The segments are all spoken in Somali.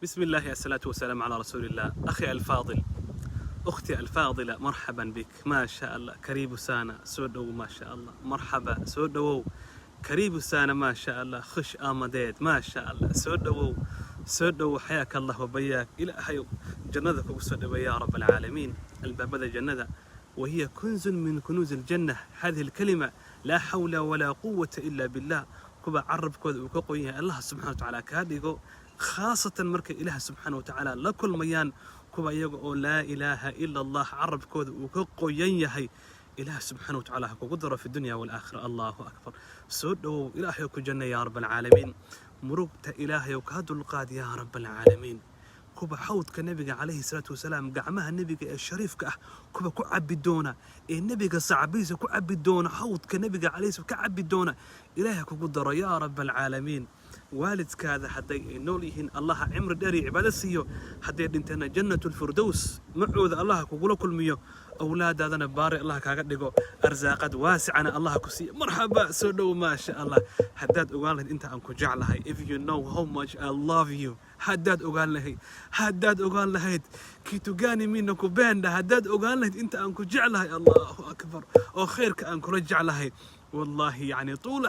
بسم الله الصلاة والسلام على رسول الله. أخي الفاضل، أختي الفاضلة، مرحبا بك. ما شاء الله كريب سانا سودو، ما شاء الله مرحبا سودو كريب سانا، ما شاء الله خش آمديد، ما شاء الله سودو حياك الله وبياك إلى حيو جنتك وسودو يا رب العالمين. الباب ذا جنة وهي كنز من كنوز الجنة. هذه الكلمة لا حول ولا قوة إلا بالله. كبا عرب كود وكقويها الله سبحانه وتعالى كاديجو، خاصة مركز إله سبحانه وتعالى لكل ميان كبا يقول لا إله إلا الله. عرب كود وكقويها إله سبحانه وتعالى قدرة في الدنيا والآخرة. الله أكبر. سودو إلهي وكجنة يا رب العالمين. مرقت إلهي وكادو القاد يا رب العالمين. كوبا حوض كنبي عليه الصلاة والسلام قعمها النبي الشريف كوبا كعب الدونة النبي صعبيس كعب الدونة حوض كنبي عليه الصلاة كعب الدونة. إلهك قدر يا رب العالمين. والد كذا حتى نوليهن الله عمر داري عبادة سيو حتى انتنا جنة الفردوس معوذ الله كقول كل ميو أولاد هذا بارئ الله كقدقو أرزاقات واسعة الله كسي. مرحبا سودو ما شاء الله. حداد أقول أنت أنكو جعلها if you know how much I love you. حداد أقول له كي تجاني منك بين حداد أقول له أنت أنكو جعلها. الله أكبر. أو خيرك أنكو رجع لها والله يعني طول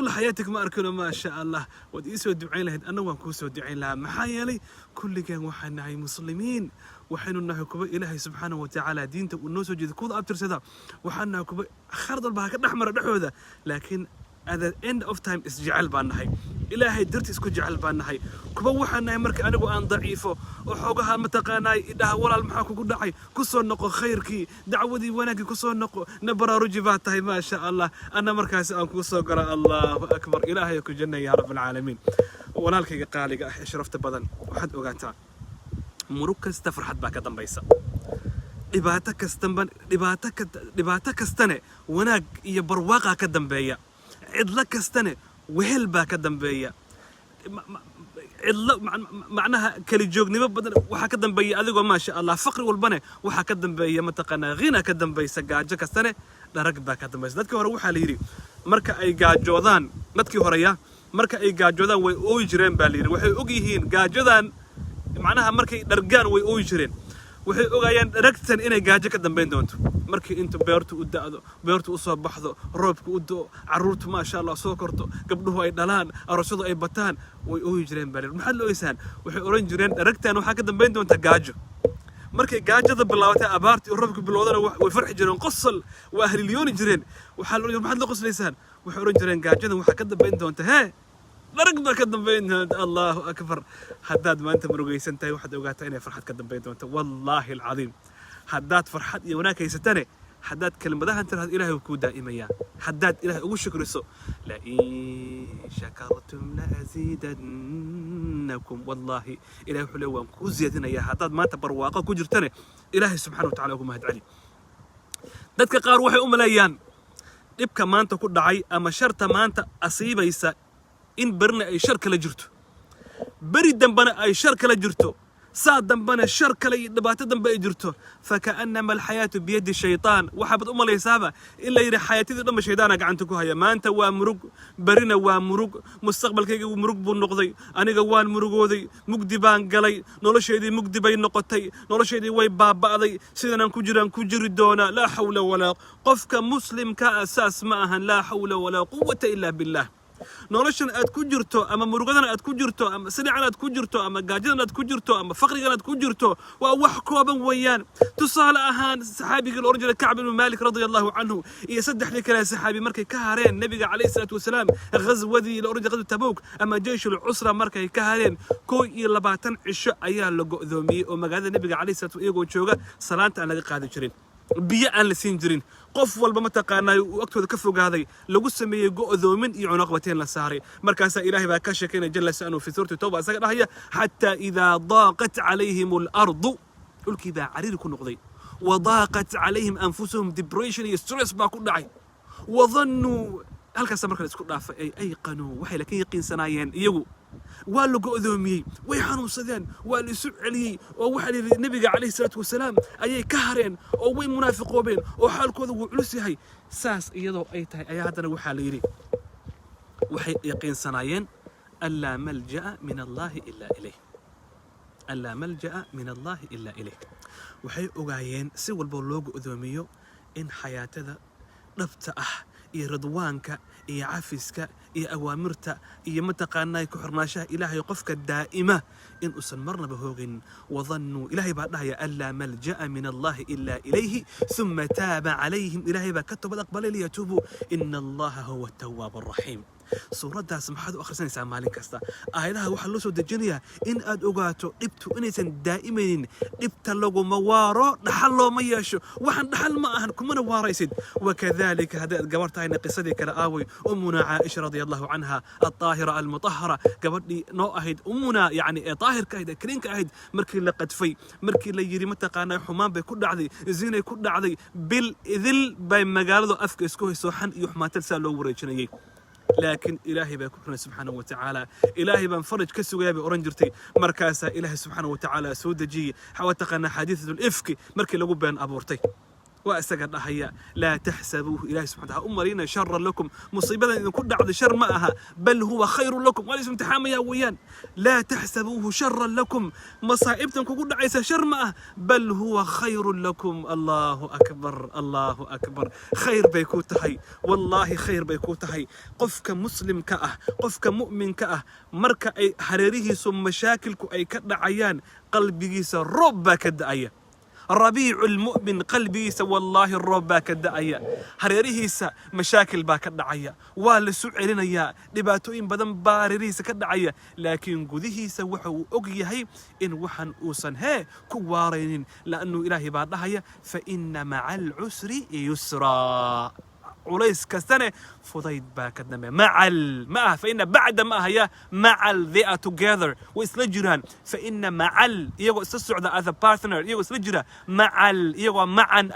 حياتك ما أركنه ما شاء الله. ودي أسود دعين لها أنا وأنكو سود دعين لها محايلي كل كان وحنا مسلمين وحين إنه كبر إلهي سبحانه وتعالى دينته والناس وجد كود أبتر سذا وحنا كبر خرط البهاك نحمر نحوذا. لكن at the end of time إسجعل بانهاي إلهي درت إسكو جعل بانهاي كبر وحنا مرك أنا وأن ضعيفه وحوجها متقاناي ده ولا المحاكو كل دعي كسر نقو خيرك دعودي وناك كسر نقو نبرة رجبات هاي ما شاء الله. أنا مركز أن كسر قرأ. الله أكبر. إلهي يكون جنة يا رب العالمين. ولالك قالي شرفت بدن وحد أوقاتها مركز تفرحت باك دنبيسا dhibaato kastane wanaag iyo barwaaqa ka dambeeya cidla kastane wehel baa ka dambeeya cidla macnaha kali joognimo badan waxa ka dambeeya adigoo ma sha Allah faqri walbane waxa ka dambeeya mataqana qiina ka dambeeysa gaajo kastane dharag baa ka dambeeysa. dadkii hore waxa la yiri marka ay gaajoodaan marka ay gaajoodaan way ooy jireen baa la yiri. waxay og yihiin gaajodan macnaha markay dhargaan way ooy jireen. waxay ogaayeen ragtan inay gaajo ka dambeyn doonto markii inta beertu u daado beertu u soo baxdo roobku u doo caruurtu ma sha Allah soo korto gabdhuhu ay dhalaan arooshadu ay bataan way ooyi jireen baa maxaa loo isaan. waxay oran jireen ragtan waxa ka dambeyn doonta gaajo. markay gaajada bilaabatay abaartii roobku bilowdana way farxi jireen qosol waa ahliyooni jireen. waxa loo maxaa loo qoslaysaan. waxay oran jireen gaajada waxa ka dambeyn doonta درجنا كدمبين. الله أكبر. حداد ما أنت مرقيسن تاي واحد أوقات أنا فرحت كدمبين أنت والله العظيم. حداد فرحت يوناك يستنى. حداد كلمة ده أنت إلهي وكود دائما يا حداد إلهي وشكر السوء لئن شكرتم لأزيدنكم. والله إلهي حلوة كوزيتنا يا حداد ما أنت برواقة كوجرتنا إلهي سبحانه وتعالى وكم هاد علي. دتك قار وحي ليان إبكا ما أنت كود دعي أما شرط ما أنت أصيب يسا إن برنا أي شركة لجرتو بري دنبنا أي شركة لجرتو ساد دنبنا الشركة لبات دنبا جرتو فكأنما الحياة بيد الشيطان وحبت لي سابا إلا يري حياتي دنبا شيطانك عنتكو هيا ما أنت وامرق برنا وامرق مستقبل كي ومرق بالنقضي أنا جوان مرقودي مقدبان قلي نولش يدي مقدبين نقطي نولش يدي وي بابا سيدنا كجر الدونا. لا حول ولا قفك مسلم كأساس معها لا حول ولا قوة إلا بالله. noloshan aad ku jirto ama murugadan aad ku jirto ama silican aad ku jirto ama gaajadan aad ku jirto ama faqrigan aad ku jirto waa wax kooban weeyaan. tusaale ahaan saxaabiga la oran jiray Kacb ibn Malik radiyallahu anhu iyo saddexdii kale saxaabi markay ka hareen nabiga calayhi salaatu wasalaam ghazwadii la oran jiray ghazwat Tabuk ama jaysh al-usra markay ka hareen 21 cisho ayaa la go'doomiyay oo magaalada nabiga calayhi salaatu iyagoo jooga salaanta aan laga qaadi jirin biyo aan la siin jirin qof walba ma taqaanay uu agtooda ka fogaaday lagu sameeyay go'doomin iyo cunaqabateen la saaray. markaas ilaahay baa ka sheekeynay jalla sa'anu fi suurati tawba asaga dhahaya hatta idha daqat alayhim al-ardu ulki baa cariir ku noqday wa daqat alayhim anfusuhum depression iyo stress baa ku dhacay wa dhannu halkaas markaa isku dhaafay ay ayqanu waxay laakiin yaqiinsanaayeen iyagu waa la go'doomiyay way xanuunsadeen waa la isu celiyay oo waxa nabiga calayhi salaatu wasalaam ayay ka hareen oo way munaafiqoobeen oo xaalkooda wuu culus yahay. saas iyadoo ay tahay ayaa haddana waxaa la yidhi waxay yaqiinsanaayeen alla malja'a min allahi illa ilayh. ألا ملجأ من الله إلا إليه. وحي أغايين سوى البولوغ أذوميو إن حياة نبتأ إي رضوانك إي عافسك إي أوامرتا إي متقانا كحرناشا إلهي قفك الدائمة إن أسمرنا بهوغن وظنوا إلهي بعدها ألا ملجأ من الله إلا إليه ثم تاب عليهم إلهي بكتب الأقبال ليتوبوا إن الله هو التواب الرحيم. suuraddaas maxaad u akhrisanaysaa maalin kasta aayadaha waxaa loo soo dejinayaa in aad ogaato dhibtu inaysan daa'imaynin dhibta laguma waaro dhaxal looma yeesho waxaan dhaxal ma ahan kumana waaraysid wakadalika haddaad gabar tahayna qisadii kale aaway ummuna caaisha radia allahu canha alطaahira almutahara gabadhii noo ahayd ummuna yacni ee daahirka ahayd ee kariinka ahayd markii la qadfay markii la yidhi mataqaanaa xumaan bay ku dhacday zinay ku dhacday bil idil bay magaaladu afka isku hayso xan iyo xumaatal saa loo wareejinayay لكن إلهي بكون سبحانه وتعالى إلهي بنفرج كسوغيا بأورنجرتي مركاسا إلهي سبحانه وتعالى سودجي حواتقنا حديثة الإفك مركي لغو بين أبورتي وأسقط هيا لا تحسبوه إلهي سبحانه وتعالى أمرينا شرا لكم مصيبة إن كل عبد شر معها بل هو خير لكم وليس امتحان يا ويان لا تحسبوه شرا لكم مصائبتكم كل عيسى شر معه بل هو خير لكم الله أكبر الله أكبر خير بيكوتهي والله خير بيكوتهي قفك مسلم كأه قفك مؤمن كأه مرك أي حريره ثم مشاكلك أي كد عيان قلبي رب كد عيان ربيع المؤمن قلبي والله الرب كدعيا هريريسا مشاكل با كدعيا ولا سعرنا يا دباتوين بدن باريريسا كدعيا لكن قديهيسا وحو اوغيهي ان وحن اوسن هي كوارين لانه الهي بعدها فان مع العسر يسرا وليس كستنه فضيد باكدنا مع فإن بعد ما هي مع they are together وإسلجران فإن مع يجوا استسعد as a partner يجوا إسلجرا مع يجوا معا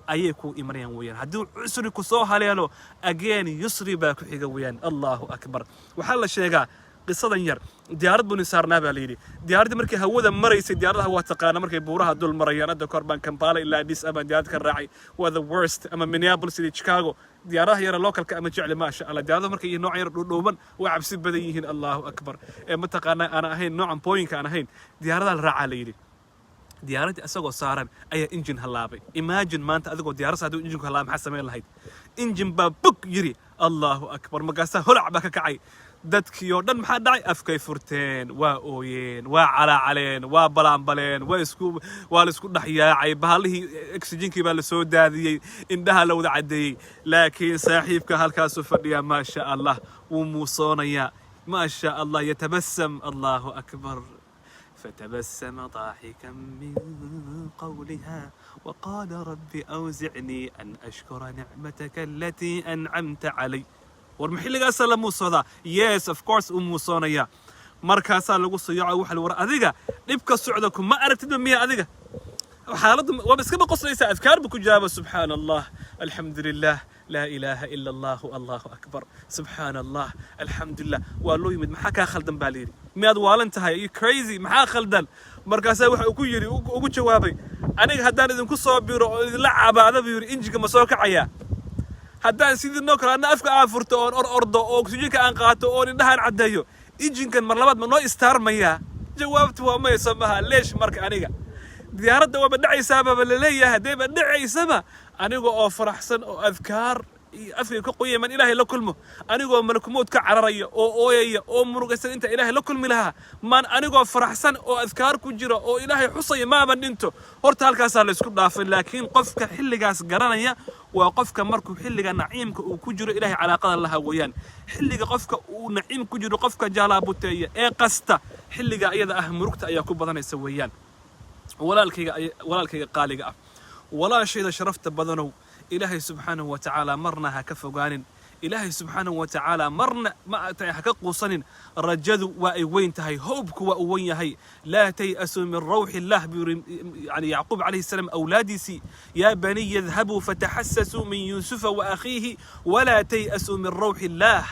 أيكو إمريان ويان هدو عسر كسوها ليالو again يسري باكو حيقويان الله أكبر وحال الشيء قصة ير ديارد بني صارنا باليدي ديارد مركي هودا مريسي دياردها هو تقانا مركي بورها دول مريانا دو كوربان كمبالا إلا أديس أبا ديارد كالراعي وذا worst أما مينيابوليس دي شيكاغو ديارها يرى لوكال كأما جعل ما شاء الله ديارد مركي نوع يردوبان وعبسي بديهن الله أكبر إما تقانا أنا أهين نوعا بوينك أنا هين دياردها الراعي ليدي ديارتي أساقو صارن أي إنجن هلابي imagine ما أنت أذكو ديارس هادو إنجن هلاب حسمين لهيد إنجن بابك يري الله أكبر مقاسا هلع بك كعي dadkii oo dhan maxaa dhacay afkay furteen waa ooyeen waa calaacaleen waa balaanbaleen waa la isku dhaxyaacay bahalihii oxygenkii baa la soo daadiyey indhaha la wada cadeeyey laakiin saaxiibka halkaas u fadhiya ma sha Allah wuu muusoonaya ma sha Allah yatabassam Allahu akbar فتبسم ضاحكا من قولها وقال رب أوزعني أن أشكر نعمتك التي أنعمت علي warmaxilligaas la muusada yes of course muusonaya markaas lagu soo waxa la war adiga dibka socda kuma aragtid miya adiga xaaladdu waa iska qoslaysa adkaar bu ku jaaba subhanallah alhamdulillah la ilaha illa allah allahu akbar subhanallah alhamdulillah waa loo yimid maxaa ka khaldan baaliiri miyaad waalan tahay you crazy maxaa khaldan markaas waxa uu ku yiri ugu jawaabay aniga haddaan idinku soo biro oo idin la cabaada biro injiga ma soo kacaya haddaan sidii noo kala afka aan furto oo ordo oo oxygenka aan qaato oo indhahan cadeeyo injinkan mar labaad ma noo istaarmaya jawaabtu waa ma samaha leesh marka aniga diyaaradda waa badhaysaa baba la leeyahay deeba dhacaysaba aniga oo faraxsan oo adkaar afka ka qoyman ilaahay la kulmo aniga oo malakumood ka cararaya oo ooyaya oo murugaysan inta ilaahay la kulmi laha man aniga oo faraxsan oo adkaar ku jira oo ilaahay xusay ma ban dhinto horta halkaas la isku dhaafay laakiin qofka xilligaas garanaya waa qofka markuu xilliga naciimka uu ku jiro ilaahay calaaqada la hawayaan xilliga qofka uu naciim ku jiro qofka jaalaabuteeya ee qasta xilliga ayada ah murugta ayaa ku badanaysa weeyaan walaalkayga qaaliga ah walaashayda sharafta badanow إلهي سبحانه وتعالى مرنا هكفوغان إلهي سبحانه وتعالى مرنا ما هكقو صنن رجدوا وين تهي هوبك وين هي لا تيأسوا من روح الله يعني يعقوب عليه السلام أولادي سي يا بني يذهبوا فتحسسوا من يوسف وأخيه ولا تيأسوا من روح الله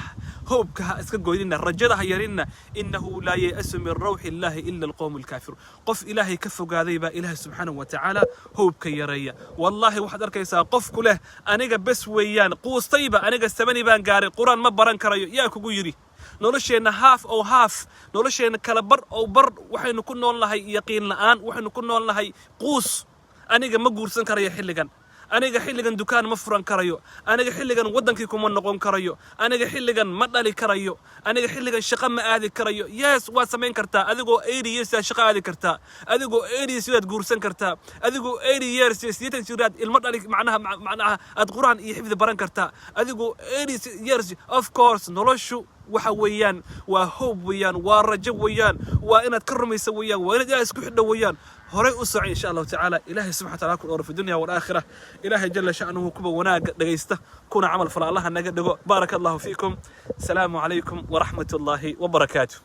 هوبك اسكغوينا رجدها يرنا انه لا يأس من روح الله الا القوم الكافر قف الهي كفغاداي با الهي سبحانه وتعالى هوبك يريا والله واحد اركيسا قف كله انيغا بس ويان قوستيبا انيغا 7 بان غاري قران ما بران كرايو يا كوغو يري nolosheenna half oo half nolosheenna kala bar oo bar waxaynu ku noolnahay yaqiin la'aan waxaynu ku noolnahay quus aniga ma guursan karayo xilligan aniga xilligan dukaan ma furan karayo aniga xilligan wadankii kuma noqon karayo aniga xilligan ma dhali karayo aniga xilligan shaqo ma aadi karayo yes waa samayn kartaa adigoo 80 years shaqo aadi kartaa adigoo 80 years guursan kartaa adigoo 80 years 80 years ilmo dhali macnaha aad quraan iyo xifdi baran kartaa adigoo 80 years of course noloshu waxa weeyaan waa hope weeyaan waa rajo weeyaan waa inaad ka rumayso weeyaan waa inaad isku xidho weeyaan هوري أسرع إن شاء الله تعالى إلهي سبحانه وتعالى كل في الدنيا والآخرة إلهي جل شأنه كبا وناق دقيسته كون عمل فلا الله النقد بارك الله فيكم السلام عليكم ورحمة الله وبركاته